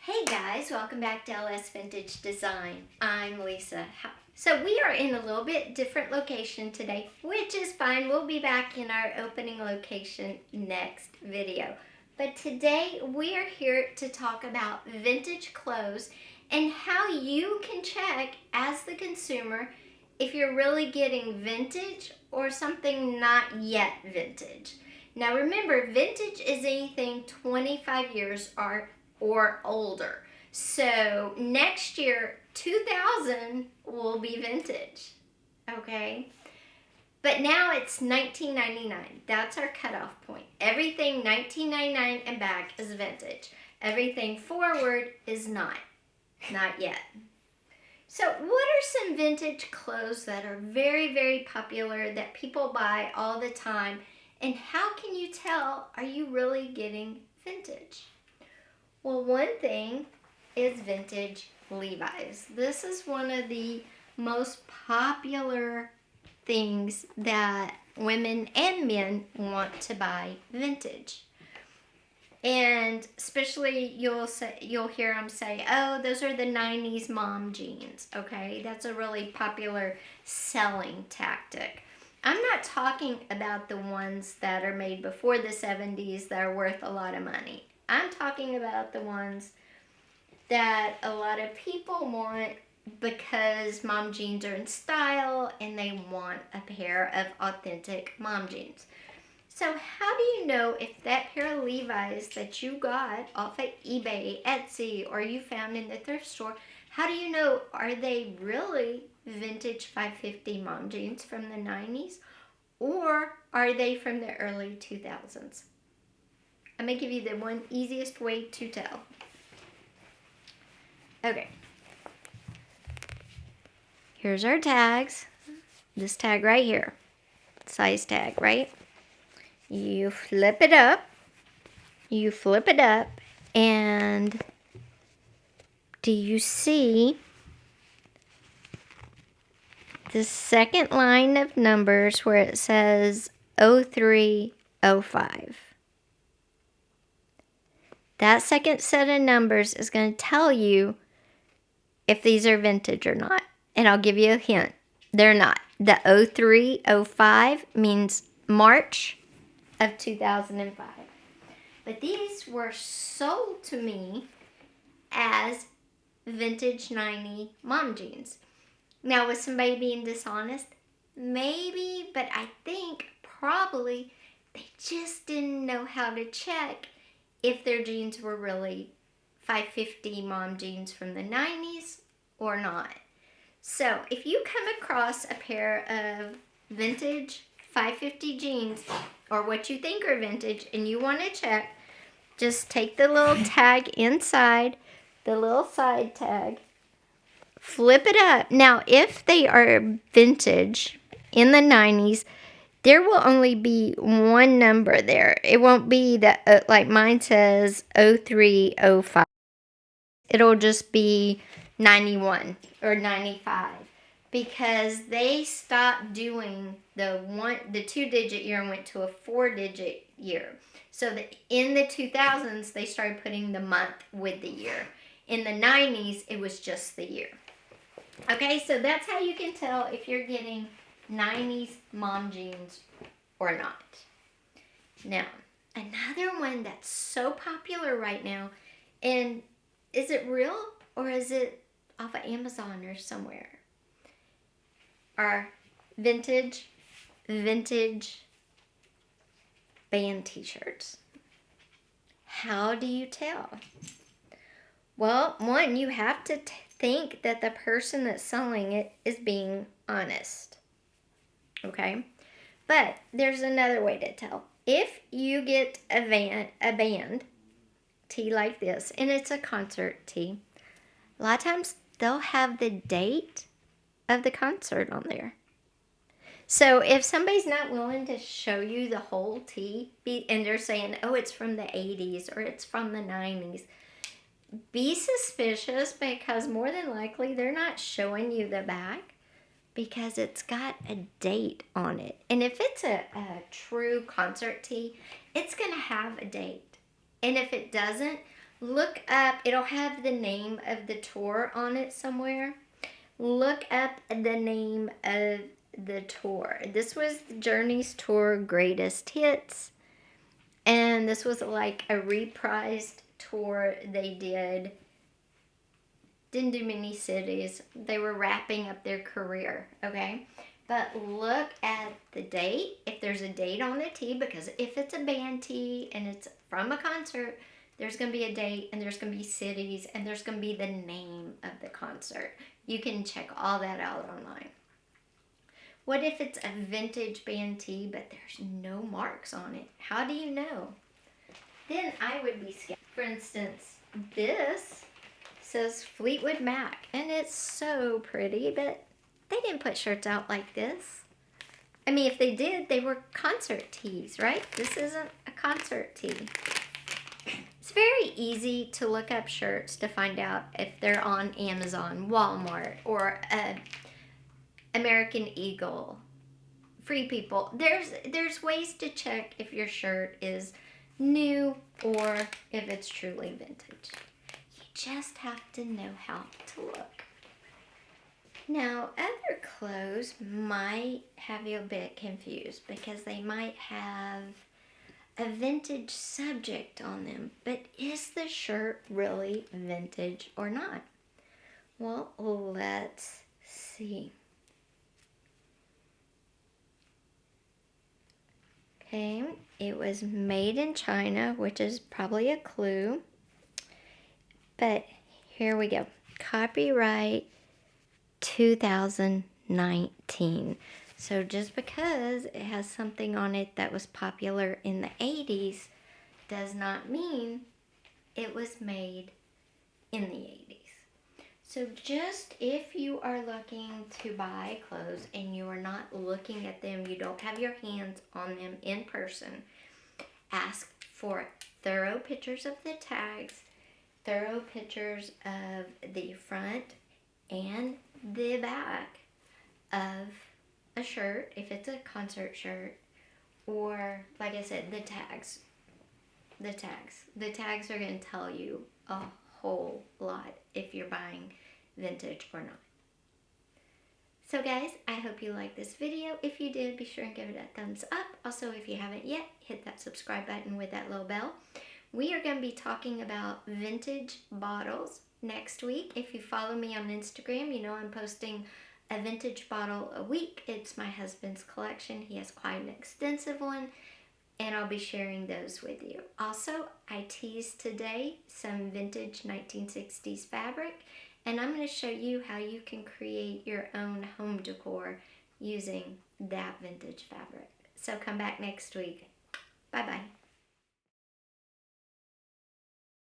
Hey guys, welcome back to LS Vintage Design. I'm Lisa. So we are in a little bit different location today, which is fine. We'll be back in our opening location next video. But today we are here to talk about vintage clothes and how you can check as the consumer if you're really getting vintage or something not yet vintage. Now remember, vintage is anything 25 years or older. So next year, 2000 will be vintage, okay? But now it's 1999. That's our cutoff point. Everything 1999 and back is vintage. Everything forward is not yet. So what are some vintage clothes that are very, very popular that people buy all the time? And how can you tell, are you really getting vintage? Well, one thing is vintage Levi's. This is one of the most popular things that women and men want to buy vintage. And especially you'll hear them say, "Oh, those are the 90s mom jeans." Okay? That's a really popular selling tactic. I'm not talking about the ones that are made before the 70s that are worth a lot of money. I'm talking about the ones that a lot of people want because mom jeans are in style and they want a pair of authentic mom jeans. So how do you know if that pair of Levi's that you got off of eBay, Etsy, or you found in the thrift store, how do you know, are they really vintage 550 mom jeans from the 90s? Or are they from the early 2000s? I'm going to give you the one easiest way to tell. Okay. Here's our tags. This tag right here. Size tag, right? You flip it up. And do you see the second line of numbers where it says 0305? That second set of numbers is going to tell you if these are vintage or not. And I'll give you a hint. They're not. The 0305 means March of 2005. But these were sold to me as vintage 90 mom jeans. Now, was somebody being dishonest? Maybe, but I think probably they just didn't know how to check if their jeans were really 550 mom jeans from the 90s or not. So if you come across a pair of vintage 550 jeans or what you think are vintage and you want to check, just take the little tag inside, the little side tag, flip it up. Now, if they are vintage in the 90s, there will only be one number there. It won't be that, like mine says 0305. It'll just be 91 or 95 because they stopped doing the 2-digit year and went to a 4-digit year. So in the 2000s, they started putting the month with the year. In the 90s, it was just the year. Okay, so that's how you can tell if you're getting 90s mom jeans or not. Now, another one that's so popular right now, and is it real or is it off of Amazon or somewhere? Are vintage band t-shirts. How do you tell? Well, one, you have to think that the person that's selling it is being honest. Okay? But there's another way to tell. If you get a band tee like this, and it's a concert tee, a lot of times they'll have the date of the concert on there. So if somebody's not willing to show you the whole tee, and they're saying, oh, it's from the 80s or it's from the 90s, be suspicious because more than likely they're not showing you the back because it's got a date on it. And if it's a true concert tee, it's going to have a date. And if it doesn't, look up, it'll have the name of the tour on it somewhere. Look up the name of the tour. This was Journey's tour Greatest Hits. And this was like a reprised tour they did. Didn't do many cities. They were wrapping up their career, okay? But look at the date, if there's a date on the tee, because if it's a band tee and it's from a concert, there's going to be a date and there's going to be cities and there's going to be the name of the concert. You can check all that out online. What if it's a vintage band tee, but there's no marks on it? How do you know? Then I would be scared. For instance, this says Fleetwood Mac, and it's so pretty, but they didn't put shirts out like this. I mean, if they did, they were concert tees, right? This isn't a concert tee. It's very easy to look up shirts to find out if they're on Amazon, Walmart, or American Eagle, Free People. There's ways to check if your shirt is new or if it's truly vintage. You just have to know how to look. Now, other clothes might have you a bit confused because they might have a vintage subject on them, but is the shirt really vintage or not? Well, let's see. Okay, it was made in China, which is probably a clue. But here we go. Copyright 2019. So just because it has something on it that was popular in the 80s does not mean it was made in the 80s. So just if you are looking to buy clothes and you are not looking at them, you don't have your hands on them in person, ask for thorough pictures of the tags, thorough pictures of the front and the back of a shirt, if it's a concert shirt, or like I said, the tags. The tags are going to tell you a whole lot if you're buying vintage or not. So guys, I hope you liked this video. If you did, be sure and give it a thumbs up. Also, if you haven't yet, hit that subscribe button with that little bell. We are going to be talking about vintage bottles next week. If you follow me on Instagram, you know I'm posting a vintage bottle a week. It's my husband's collection. He has quite an extensive one, and I'll be sharing those with you. Also, I teased today some vintage 1960s fabric, and I'm going to show you how you can create your own home decor using that vintage fabric. So come back next week. Bye-bye.